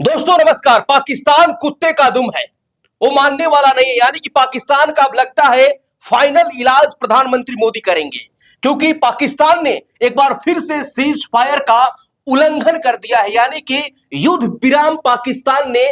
दोस्तों नमस्कार। पाकिस्तान कुत्ते का दुम है, वो मानने वाला नहीं है। यानी कि पाकिस्तान का अब लगता है फाइनल इलाज प्रधानमंत्री मोदी करेंगे, क्योंकि पाकिस्तान ने एक बार फिर से सीज फायर का उल्लंघन कर दिया है। यानी कि युद्ध विराम पाकिस्तान ने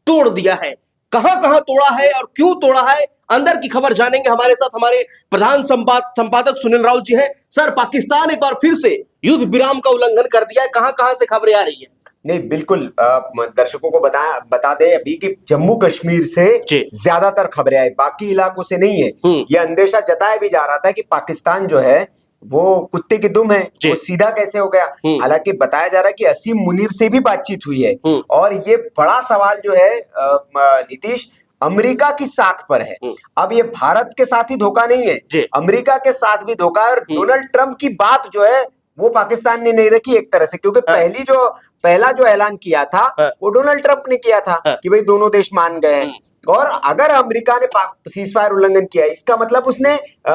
तोड़ दिया है। कहां कहां तोड़ा है और क्यों तोड़ा है, अंदर की खबर जानेंगे। हमारे साथ हमारे प्रधान संपादक सुनील राउत जी हैं। सर, पाकिस्तान एक बार फिर से युद्ध विराम का उल्लंघन कर दिया है, कहां कहां से खबरें आ रही है? नहीं, बिल्कुल दर्शकों को बता दें अभी कि जम्मू कश्मीर से ज्यादातर खबरें आई, बाकी इलाकों से नहीं है। यह अंदेशा जताया भी जा रहा था कि पाकिस्तान जो है वो कुत्ते की दुम है, वो सीधा कैसे हो गया। हालांकि बताया जा रहा है कि असीम मुनीर से भी बातचीत हुई है और ये बड़ा सवाल जो है नीतीश, अमेरिका की साख पर है। अब ये भारत के साथ ही धोखा नहीं है, अमेरिका के साथ भी धोखा है। और डोनाल्ड ट्रंप की बात जो है वो पाकिस्तान ने नहीं रखी एक तरह से, क्योंकि पहला जो ऐलान किया था वो डोनाल्ड ट्रंप ने किया था कि भाई दोनों देश मान गए हैं। और अगर अमेरिका ने सीज फायर उल्लंघन किया, इसका मतलब उसने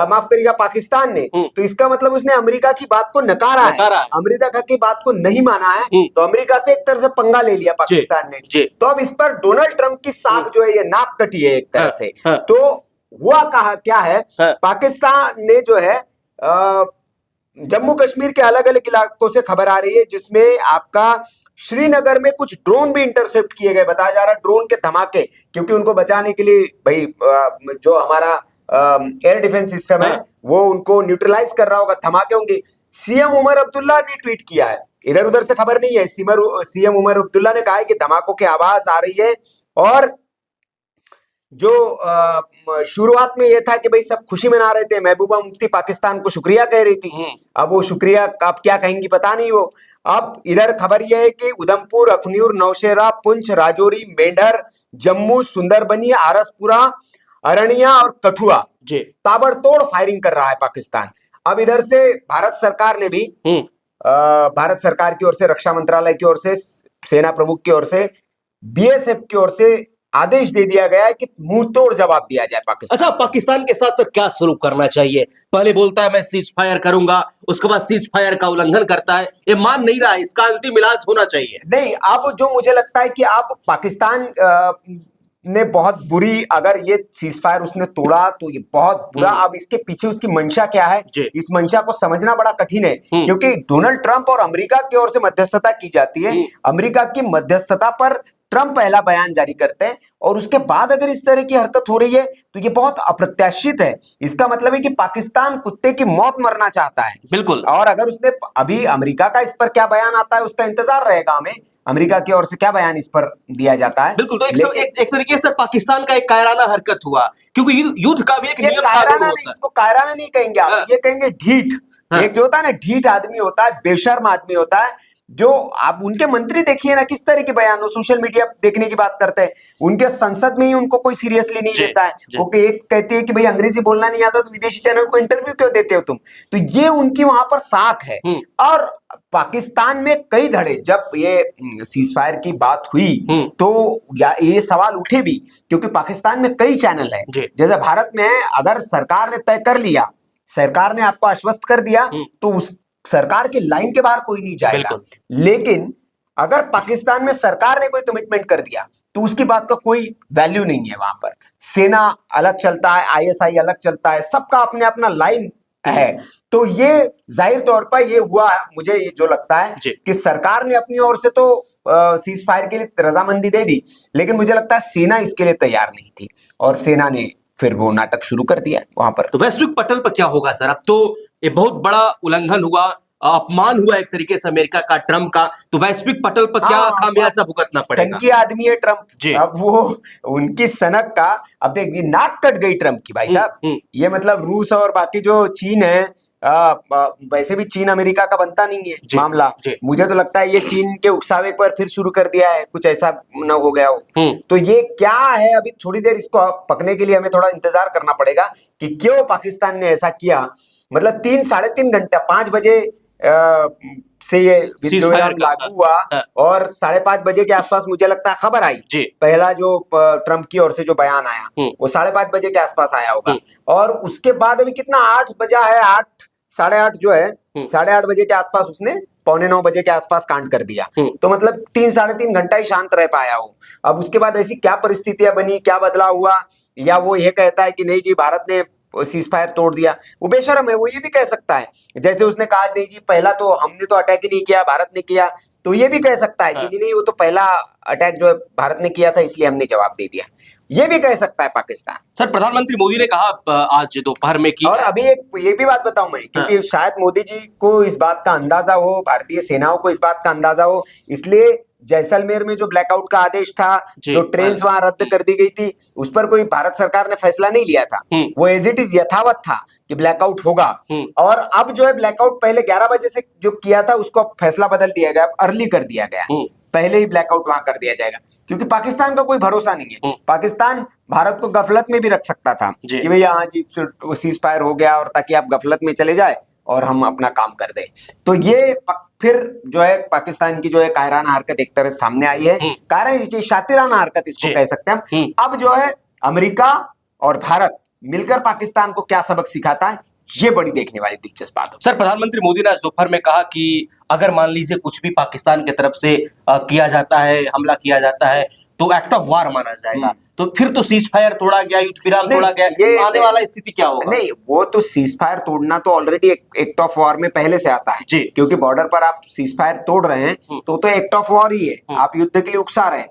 माफ करिएगा पाकिस्तान ने, तो इसका मतलब उसने अमेरिका की बात को नकारा है, अमेरिका की बात को नहीं माना है। तो अमेरिका से एक तरह से पंगा ले लिया पाकिस्तान ने। तो अब इस पर डोनाल्ड ट्रंप की साख जो है ये नाक कटी है एक तरह से। तो हुआ कहा क्या है, पाकिस्तान ने जो है जम्मू कश्मीर के अलग अलग इलाकों से खबर आ रही है, जिसमें आपका श्रीनगर में कुछ ड्रोन भी इंटरसेप्ट किए गए। बताया जा रहा है ड्रोन के धमाके, क्योंकि उनको बचाने के लिए भाई जो हमारा एयर डिफेंस सिस्टम है वो उनको न्यूट्रलाइज कर रहा होगा, धमाके होंगे। सीएम उमर अब्दुल्ला ने ट्वीट किया है, इधर उधर से खबर नहीं है। सीएम उमर अब्दुल्ला ने कहा है कि धमाकों की आवाज आ रही है। और जो शुरुआत में ये था कि भाई सब खुशी मना रहे थे, महबूबा मुफ्ती पाकिस्तान को शुक्रिया कह रही थी। अब वो शुक्रिया आप क्या कहेंगी पता नहीं। वो अब इधर खबर यह है कि उधमपुर, अखनूर, नौशेरा, पुंछ, राजौरी, मेंढर, जम्मू, सुंदरबनी, आरसपुरा, अरनिया और कठुआ ताबड़तोड़ फायरिंग कर रहा है पाकिस्तान। अब इधर से भारत सरकार ने भी भारत सरकार की ओर से, रक्षा मंत्रालय की ओर से, सेना प्रमुख की ओर से, बीएसएफ की ओर से आदेश दे दिया गया है कि मुंह तोड़ जवाब दिया जाए पाकिस्तान। अच्छा, पाकिस्तान के साथ सर क्या सलूक करना चाहिए? पहले बोलता है मैं सीज फायर करूंगा, उसके बाद सीज फायर का उल्लंघन करता है, ये मान नहीं रहा है। इसका अंतिम इलाज होना चाहिए। नहीं, अब जो मुझे लगता है कि अब पाकिस्तान ने बहुत बुरी, अगर ये सीज फायर उसने तोड़ा तो ये बहुत बुरा। अब इसके पीछे उसकी मंशा क्या है, इस मंशा को समझना बड़ा कठिन है, क्योंकि डोनाल्ड ट्रंप और अमेरिका की ओर से मध्यस्थता की जाती है। अमेरिका की मध्यस्थता पर ट्रंप पहला बयान जारी करते हैं और उसके बाद अगर इस तरह की हरकत हो रही है तो ये बहुत अप्रत्याशित है। इसका मतलब है कि पाकिस्तान कुत्ते की मौत मरना चाहता है। बिल्कुल। और अगर उसने अभी अमेरिका का इस पर क्या बयान आता है उसका इंतजार रहेगा हमें, अमेरिका की ओर से क्या बयान इस पर दिया जाता है। बिल्कुल। तो एक तरीके से पाकिस्तान का एक कायराना हरकत हुआ, क्योंकि युद्ध का भी एक नियम कानून होता है। इसको कायराना नहीं कहेंगे आप, ये कहेंगे ढीठ। एक जो होता है ना, ढीठ आदमी होता है, बेशर्म आदमी होता है। जो आप उनके मंत्री देखिए ना, किस तरह के बयान, वो सोशल मीडिया देखने की बात करते हैं, उनके संसद में ही उनको कोई सीरियसली नहीं लेता है। क्योंकि एक कहती है कि भाई अंग्रेजी बोलना नहीं आता तो विदेशी चैनल को इंटरव्यू क्यों देते हो तुम। तो ये उनकी वहां पर साख है। और पाकिस्तान में कई धड़े, जब ये सीज फायर की बात हुई तो ये सवाल उठे भी, क्योंकि पाकिस्तान में कई चैनल है। जैसे भारत में है, अगर सरकार ने तय कर लिया, सरकार ने आपको आश्वस्त कर दिया तो उस सरकार की लाइन के बाहर कोई नहीं जाएगा। लेकिन अगर पाकिस्तान में सरकार ने कोई कमिटमेंट कर दिया तो उसकी बात का कोई वैल्यू नहीं है। वहां पर सेना अलग चलता है, आईएसआई अलग चलता है, सबका अपने अपना लाइन है। तो ये जाहिर तौर पर ये हुआ, मुझे ये जो लगता है कि सरकार ने अपनी ओर से तो सीज फायर के लिए रजामंदी दे दी, लेकिन मुझे लगता है सेना इसके लिए तैयार नहीं थी और सेना ने फिर वो नाटक शुरू कर दिया वहां पर। तो वैश्विक पटल पर क्या होगा सर? अब तो ये बहुत बड़ा उल्लंघन हुआ, अपमान हुआ एक तरीके से अमेरिका का, ट्रंप का। तो वैश्विक पटल पर क्या खामियाजा भुगतना पड़ेगा? सनकी आदमी है ट्रंप। अब वो उनकी सनक का, अब देखिए नाक कट गई ट्रंप की भाई साहब। ये मतलब रूस और बाकी जो चीन है, वैसे भी चीन अमेरिका का बनता नहीं है मामला। मुझे तो लगता है ये चीन के उकसावे पर फिर शुरू कर दिया है, कुछ ऐसा न हो गया हो। तो ये क्या है, अभी थोड़ी देर इसको पकने के लिए हमें थोड़ा इंतजार करना पड़ेगा कि क्यों पाकिस्तान ने ऐसा किया। मतलब 3-3.5 घंटा, 5 बजे से ये विद्रोह लागू हुआ और 5:30 बजे के आसपास मुझे लगता है खबर आई, पहला जो ट्रंप की ओर से जो बयान आया वो 5:30 बजे के आसपास आया होगा। और उसके बाद अभी कितना 8 बजा है, 8 साढ़े 8 जो है, 8:30 बजे के आसपास उसने 8:45 बजे के आसपास कांड कर दिया। तो मतलब 3-3.5 घंटा ही शांत रह पाया हो। अब उसके बाद ऐसी क्या परिस्थितियां बनी, क्या बदलाव हुआ, या वो ये कहता है कि नहीं जी भारत ने सीज फायर तोड़ दिया, वो बेशर्म है, वो ये भी कह सकता है। जैसे उसने कहा नहीं जी पहला तो हमने तो अटैक ही नहीं किया, भारत ने किया, तो ये भी कह सकता है कि नहीं वो तो पहला अटैक जो है भारत ने किया था इसलिए हमने जवाब दे दिया, ये भी कह सकता है पाकिस्तान। सर प्रधानमंत्री मोदी ने कहा आज दोपहर में कि, और अभी एक ये भी बात बताऊं मैं, क्योंकि शायद मोदी जी को इस बात का अंदाजा हो, भारतीय सेनाओं को इस बात का अंदाजा हो, इसलिए जैसलमेर में जो ब्लैकआउट का आदेश था, जो ट्रेन वहां रद्द कर दी गई थी, उस पर कोई भारत सरकार ने फैसला नहीं लिया था, वो एज इट इज यथावत था कि ब्लैकआउट होगा। और अब जो है ब्लैकआउट पहले 11 बजे से जो किया था उसको भैसला बदल दिया गया, अर्ली कर दिया गया, पहले ही ब्लैकआउट वहां कर दिया जाएगा, क्योंकि पाकिस्तान का कोई भरोसा नहीं है। पाकिस्तान भारत को गफलत में भी रख सकता था कि भैया हाँ जी सीज फायर हो गया, और ताकि आप गफलत में चले जाए और हम अपना काम कर दें। तो ये फिर जो है पाकिस्तान की जो है कायराना हरकत एक तरह से सामने आई है, कायराना शातिराना हरकत इसको कह सकते हैं हम। अब जो है अमेरिका और भारत मिलकर पाकिस्तान को क्या सबक सिखाता है, ये बड़ी देखने वाली दिलचस्प बात हो। सर प्रधानमंत्री मोदी ने आज दोपहर में कहा कि अगर मान लीजिए कुछ भी पाकिस्तान की तरफ से किया जाता है, हमला किया जाता है, तो एक्ट ऑफ वार माना जाएगा। तो फिर तो सीज फायर तोड़ा गया, युद्ध विराम तोड़ा गया, ये आने वाला स्थिति क्या होगा? नहीं, वो तो सीज फायर तोड़ना तो ऑलरेडी एक्ट ऑफ वॉर में पहले से आता है जी, क्योंकि बॉर्डर पर आप सीज फायर तोड़ रहे हैं तो एक्ट ऑफ वॉर ही है, आप युद्ध के लिए उकसा रहे हैं।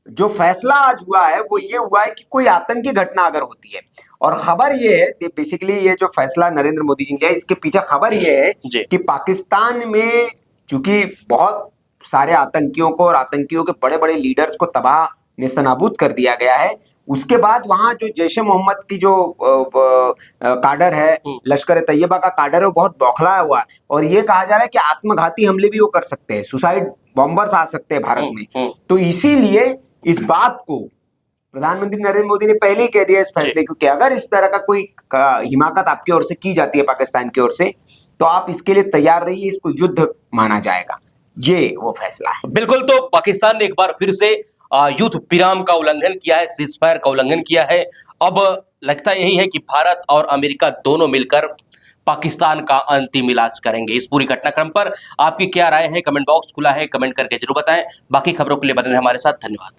जो फैसला आज हुआ है वो ये हुआ है कि कोई आतंकी घटना अगर होती है, और खबर ये है बेसिकली ये जो फैसला नरेंद्र मोदी जी ने लिया, इसके पीछे खबर ये है कि पाकिस्तान में चूंकि बहुत सारे आतंकियों को और आतंकियों के बड़े बड़े लीडर्स को तबाह नेस्तनाबूद कर दिया गया है, उसके बाद वहां जो जैश ए मोहम्मद की जो काडर है, लश्कर ए तैयबा का काडर है, वो बहुत बौखलाया हुआ है, और ये कहा जा रहा है कि आत्मघाती हमले भी वो कर सकते हैं, सुसाइड बॉम्बर्स आ सकते हैं भारत में। तो इसीलिए इस बात को प्रधानमंत्री नरेंद्र मोदी ने पहले ही कह दिया इस फैसले को कि अगर इस तरह का कोई हिमाकत आपकी ओर से की जाती है पाकिस्तान की ओर से, तो आप इसके लिए तैयार रहिए, इसको युद्ध माना जाएगा। ये वो फैसला है। बिल्कुल, तो पाकिस्तान ने एक बार फिर से युद्ध विराम का उल्लंघन किया है, सीज फायर का उल्लंघन किया है। अब लगता यही है कि भारत और अमेरिका दोनों मिलकर पाकिस्तान का अंतिम इलाज करेंगे। इस पूरी घटनाक्रम पर आपकी क्या राय है? कमेंट बॉक्स खुला है, कमेंट करके जरूर बताएं। बाकी खबरों के लिए बने रहें हमारे साथ। धन्यवाद।